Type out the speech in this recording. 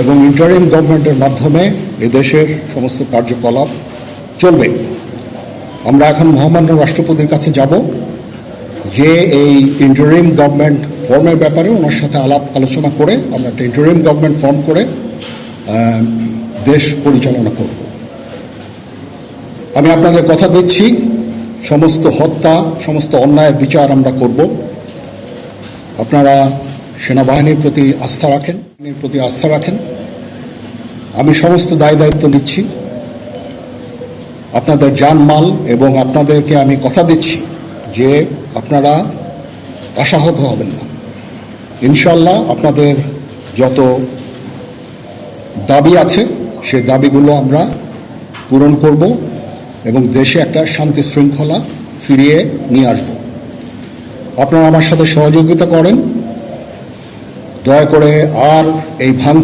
এবং ইন্টারিম গভর্নমেন্টের মাধ্যমে এদেশের সমস্ত কার্যকলাপ চলবে। আমরা এখন মহামান্য রাষ্ট্রপতির কাছে যাব, যে এই ইন্টারিম গভর্নমেন্ট ফর্মের ব্যাপারে ওনার সাথে আলাপ আলোচনা করে আমরা একটা ইন্টারিম গভর্নমেন্ট ফর্ম করে দেশ পরিচালনা করব। আমি আপনাদের কথা দিচ্ছি, সমস্ত হত্যা, সমস্ত অন্যায়ের বিচার আমরা করব। আপনারা সেনাবাহিনীর প্রতি আস্থা রাখেন। আমি সমস্ত দায়িত্ব নিচ্ছি, আপনাদের জানমাল, এবং আপনাদেরকে আমি কথা দিচ্ছি যে আপনারা আশাহত হবেন না। ইনশাল্লাহ আপনাদের যত দাবি আছে সেই দাবিগুলো আমরা পূরণ করব এবং দেশে একটা শান্তি শৃঙ্খলা ফিরিয়ে নিয়ে আসব। আপনারা আমার সাথে সহযোগিতা করেন। দয়া করে আর এই ভাঙচুর